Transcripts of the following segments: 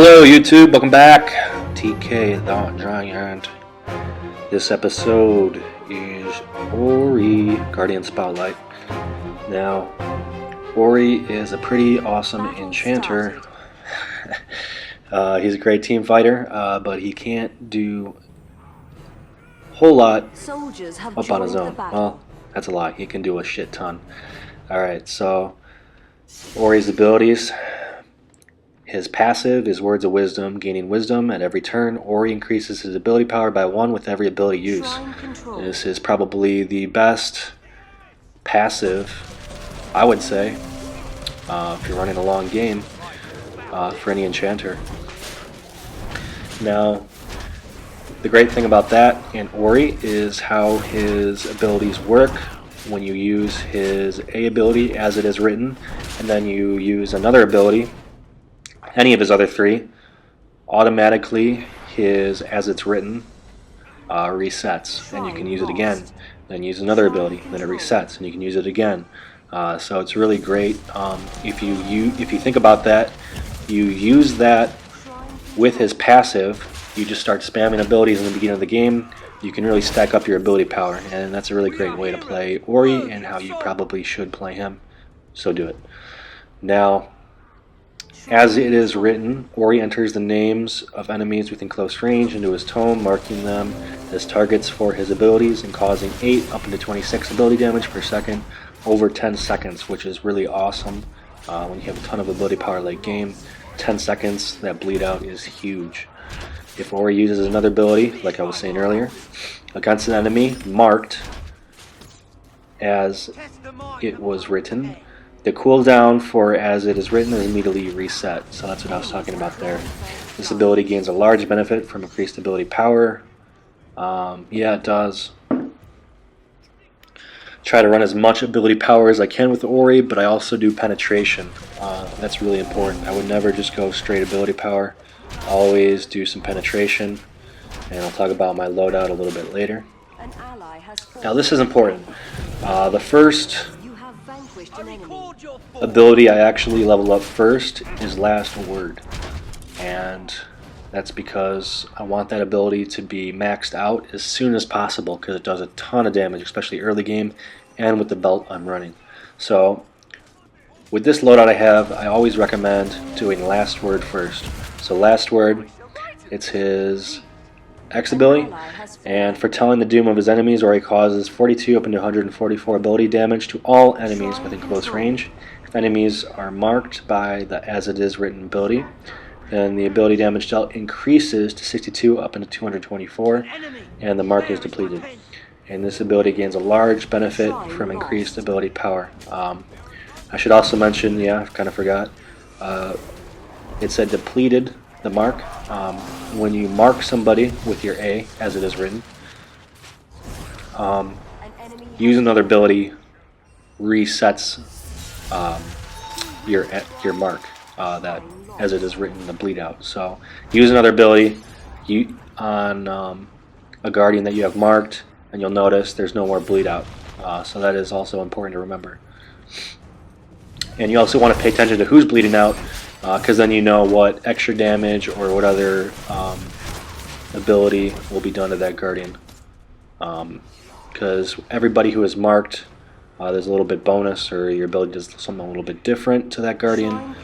Hello YouTube, welcome back. TK the Giant. This episode is Ori Guardian Spotlight. Now, Ori is a pretty awesome enchanter. He's a great team fighter, but he can't do a whole lot up on his own. Well, that's a lie. He can do a shit ton. Alright, so Ori's abilities. His passive is Words of Wisdom. Gaining wisdom at every turn, Ori increases his ability power by 1 with every ability use. This is probably the best passive, I would say, if you're running a long game, for any enchanter. Now, the great thing about that in Ori is how his abilities work. When you use his A ability as it is written, and then you use another ability, any of his other three, automatically his as it's written resets, and you can use it again. Then use another ability, then it resets, and you can use it again. So it's really great. If you think about that, you use that with his passive. You just start spamming abilities in the beginning of the game. You can really stack up your ability power, and that's a really great way to play Ori and how you probably should play him. So do it. Now, as it is written, Ori enters the names of enemies within close range into his tome, marking them as targets for his abilities and causing 8 up into 26 ability damage per second over 10 seconds, which is really awesome. When you have a ton of ability power late game, 10 seconds, that bleed out is huge. If Ori uses another ability, like I was saying earlier, against an enemy marked as it was written, the cooldown for as it is written is immediately reset. So that's what I was talking about there. This ability gains a large benefit from increased ability power. Yeah, it does. Try to run as much ability power as I can with Ori, but I also do penetration. That's really important. I would never just go straight ability power. Always do some penetration, and I'll talk about my loadout a little bit later. Now this is important. The first ability I actually level up first is Last Word, and that's because I want that ability to be maxed out as soon as possible, because it does a ton of damage, especially early game and with the belt I'm running. So with this loadout I have, I always recommend doing Last Word first. So Last Word, it's his X ability, and for telling the doom of his enemies, Ori causes 42 up into 144 ability damage to all enemies within close range. If enemies are marked by the as it is written ability, then the ability damage dealt increases to 62 up into 224, and the mark is depleted. And this ability gains a large benefit from increased ability power. I should also mention, yeah, I kind of forgot, it said depleted, the mark. When you mark somebody with your A, as it is written, use another ability resets your mark, that as it is written, the bleed out. So use another ability on a guardian that you have marked, and you'll notice there's no more bleed out. So that is also important to remember. And you also want to pay attention to who's bleeding out, because then you know what extra damage or what other ability will be done to that guardian. Because everybody who is marked, there's a little bit bonus, or your ability does something a little bit different to that guardian.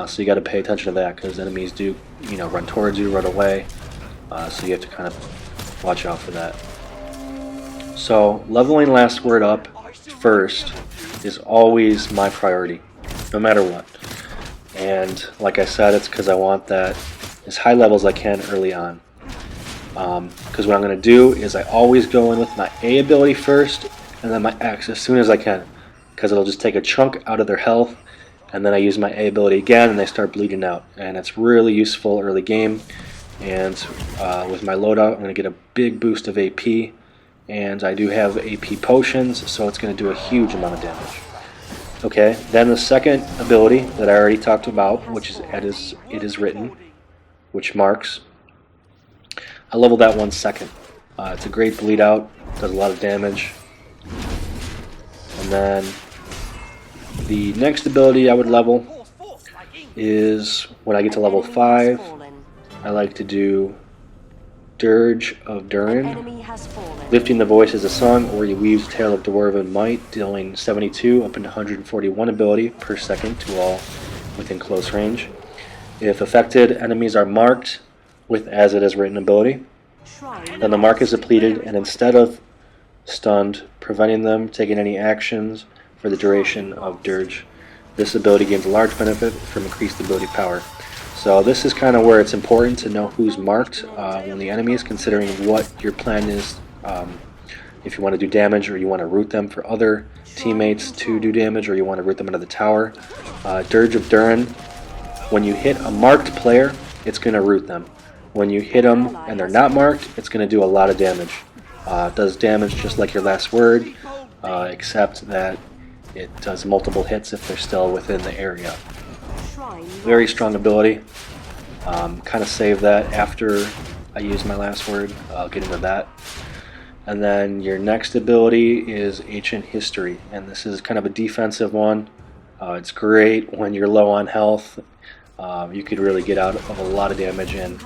So you got to pay attention to that, because enemies do, run towards you, run away. So you have to kind of watch out for that. So leveling Last Word up first is always my priority, no matter what. And like I said, it's because I want that as high level as I can early on. Because what I'm going to do is I always go in with my A ability first, and then my X as soon as I can, because it'll just take a chunk out of their health, and then I use my A ability again and they start bleeding out, and it's really useful early game. And with my loadout, I'm going to get a big boost of AP, and I do have AP potions, so it's going to do a huge amount of damage. Okay, then the second ability that I already talked about, which is it is written, which marks, I level that one second. It's a great bleed out, does a lot of damage. And then the next ability I would level is when I get to level 5, I like to do Dirge of Durin. Lifting the Voice is a song, or he weaves Tale of Dwarven Might, dealing 72 up into 141 ability per second to all within close range. If affected enemies are marked with As It Is Written ability, then the mark is depleted, and instead of stunned, preventing them taking any actions for the duration of Dirge. This ability gains a large benefit from increased ability power. So this is kind of where it's important to know who's marked when the enemy is, considering what your plan is. If you want to do damage, or you want to route them for other teammates to do damage, or you want to route them into the tower. Dirge of Durin, when you hit a marked player, it's going to route them. When you hit them and they're not marked, it's going to do a lot of damage. It does damage just like your last word, except that it does multiple hits if they're still within the area. Very strong ability. Kind of save that after I use my last word. I'll get into that. And then your next ability is Ancient History, and this is kind of a defensive one. It's great when you're low on health. You could really get out of a lot of damage, and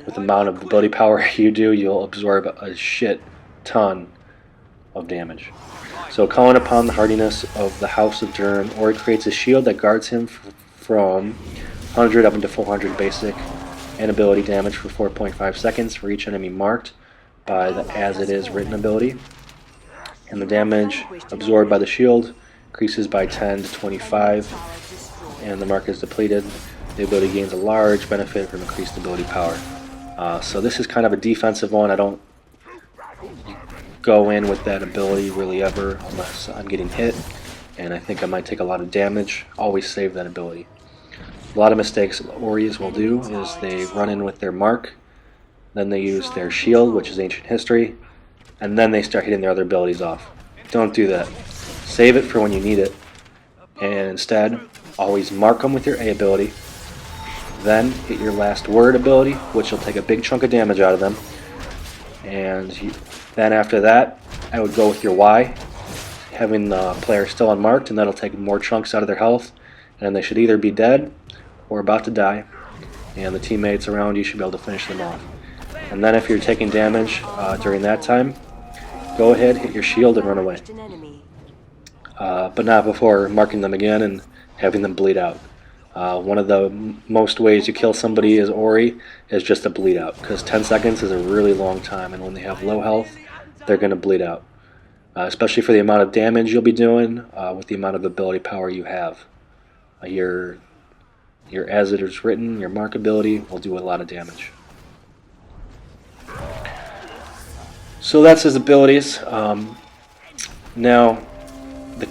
with the amount of ability power you do, you'll absorb a shit ton of damage. So calling upon the hardiness of the House of Durin, or it creates a shield that guards him from 100 up into 400 basic and ability damage for 4.5 seconds for each enemy marked by the As It Is Written ability. And the damage absorbed by the shield increases by 10 to 25, and the mark is depleted. The ability gains a large benefit from increased ability power. So this is kind of a defensive one. I don't go in with that ability really ever unless I'm getting hit, and I think I might take a lot of damage. Always save that ability. A lot of mistakes Oris will do is they run in with their mark, then they use their shield, which is Ancient History, and then they start hitting their other abilities off. Don't do that. Save it for when you need it, and instead always mark them with your A ability, then hit your last word ability, which will take a big chunk of damage out of them, and then after that I would go with your Y, having the player still unmarked, and that'll take more chunks out of their health, and they should either be dead or about to die, and the teammates around you should be able to finish them off. And then if you're taking damage during that time, go ahead, hit your shield, and run away. But not before marking them again and having them bleed out. One of the most ways you kill somebody as Ori is just to bleed out, because 10 seconds is a really long time, and when they have low health, they're going to bleed out. Especially for the amount of damage you'll be doing with the amount of ability power you have. Your As It Is Written, your mark ability will do a lot of damage. So that's his abilities. Now, the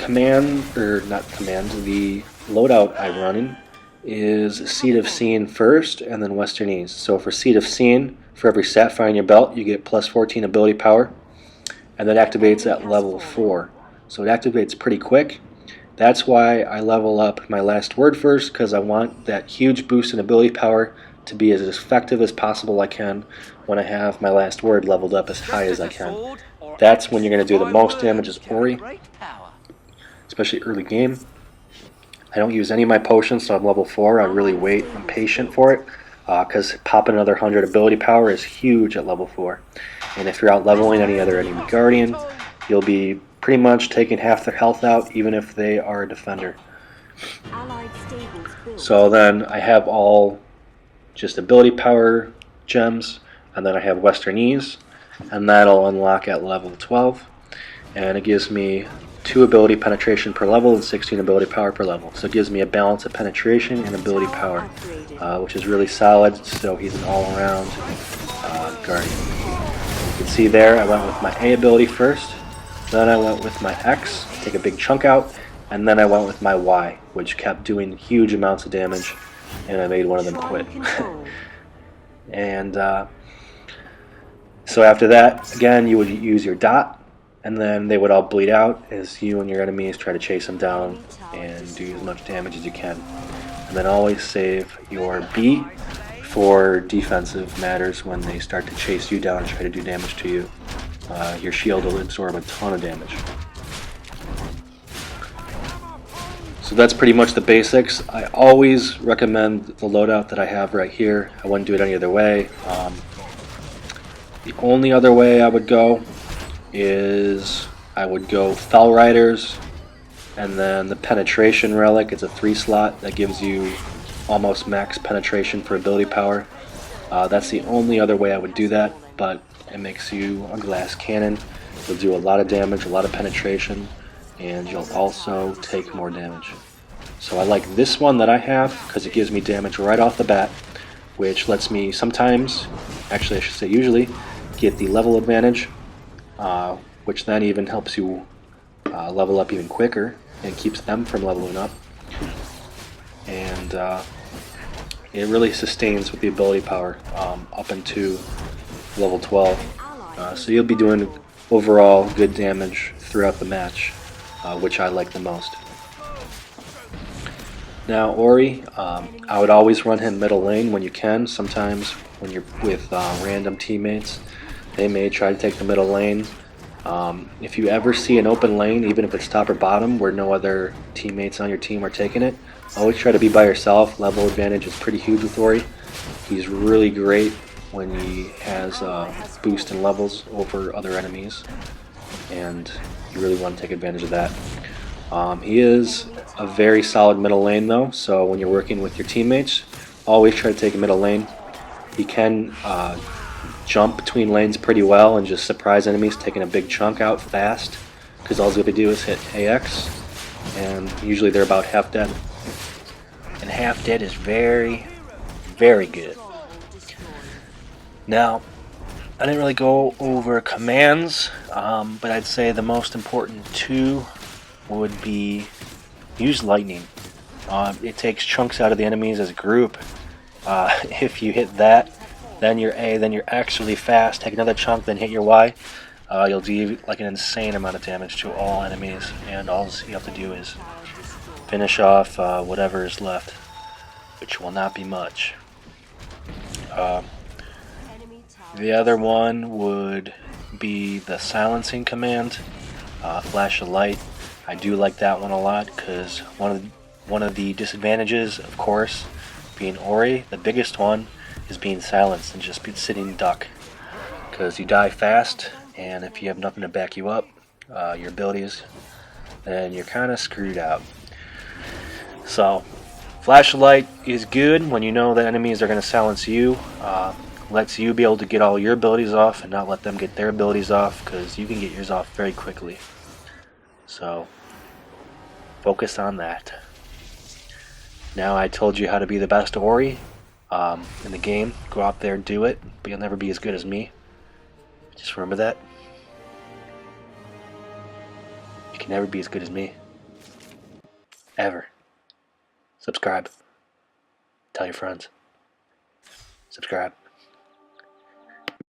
loadout I'm running is Seed of Seeing first, and then Western Ease. So for Seed of Seeing, for every sapphire in your belt, you get plus 14 ability power, and that activates at level 4. So it activates pretty quick. That's why I level up my last word first, because I want that huge boost in ability power to be as effective as possible I can when I have my last word leveled up as high as I can. That's when you're going to do the most damage as Ori, especially early game. I don't use any of my potions, so I'm level 4. I really wait. I'm patient for it, because popping another 100 ability power is huge at level 4. And if you're out leveling any other enemy guardian, you'll be pretty much taking half their health out, even if they are a defender. So then I have all just ability power gems, and then I have Western Ease, and that'll unlock at level 12, and it gives me 2 ability penetration per level and 16 ability power per level. So it gives me a balance of penetration and ability power, which is really solid. So he's an all-around guardian. You can see there I went with my A ability first, then I went with my X, take a big chunk out, and then I went with my Y, which kept doing huge amounts of damage, and I made one of them quit. And so after that, again, you would use your dot, and then they would all bleed out as you and your enemies try to chase them down and do as much damage as you can. And then always save your B for defensive matters when they start to chase you down and try to do damage to you. Your shield will absorb a ton of damage. So that's pretty much the basics. I always recommend the loadout that I have right here. I wouldn't do it any other way. The only other way I would go is I would go Fell Riders, and then the Penetration Relic. It's a 3-slot that gives you almost max penetration for ability power. That's the only other way I would do that, but it makes you a glass cannon. You'll do a lot of damage, a lot of penetration, and you'll also take more damage. So I like this one that I have because it gives me damage right off the bat, which lets me sometimes, actually I should say usually, get the level advantage, which then even helps you level up even quicker and keeps them from leveling up. And it really sustains with the ability power up into level 12. So you'll be doing overall good damage throughout the match, which I like the most. Now Ori, I would always run him middle lane when you can. Sometimes when you're with random teammates, they may try to take the middle lane. If you ever see an open lane, even if it's top or bottom, where no other teammates on your team are taking it, always try to be by yourself. Level advantage is pretty huge with Ori. He's really great when he has boost in levels over other enemies, and you really want to take advantage of that. He is a very solid middle lane though, so when you're working with your teammates, always try to take a middle lane. He can jump between lanes pretty well and just surprise enemies, taking a big chunk out fast, because all he's going to do is hit AX, and usually they're about half dead. And half dead is very, very good. Now, I didn't really go over commands, but I'd say the most important two would be use lightning. It takes chunks out of the enemies as a group. If you hit that, then your A, then you're actually fast. Take another chunk, then hit your Y. You'll do like an insane amount of damage to all enemies, and all you have to do is finish off whatever is left, which will not be much. The other one would be the silencing command, flash of light. I do like that one a lot because one of the disadvantages, of course, being Ori, the biggest one, is being silenced and just sitting duck, because you die fast, and if you have nothing to back you up, your abilities, then you're kind of screwed out. So flashlight is good when you know that enemies are going to silence you. Lets you be able to get all your abilities off and not let them get their abilities off, because you can get yours off very quickly. So focus on that. Now I told you how to be the best Ori in the game. Go out there and do it, but you'll never be as good as me. Just remember that. You can never be as good as me. Ever. Subscribe. Tell your friends. Subscribe.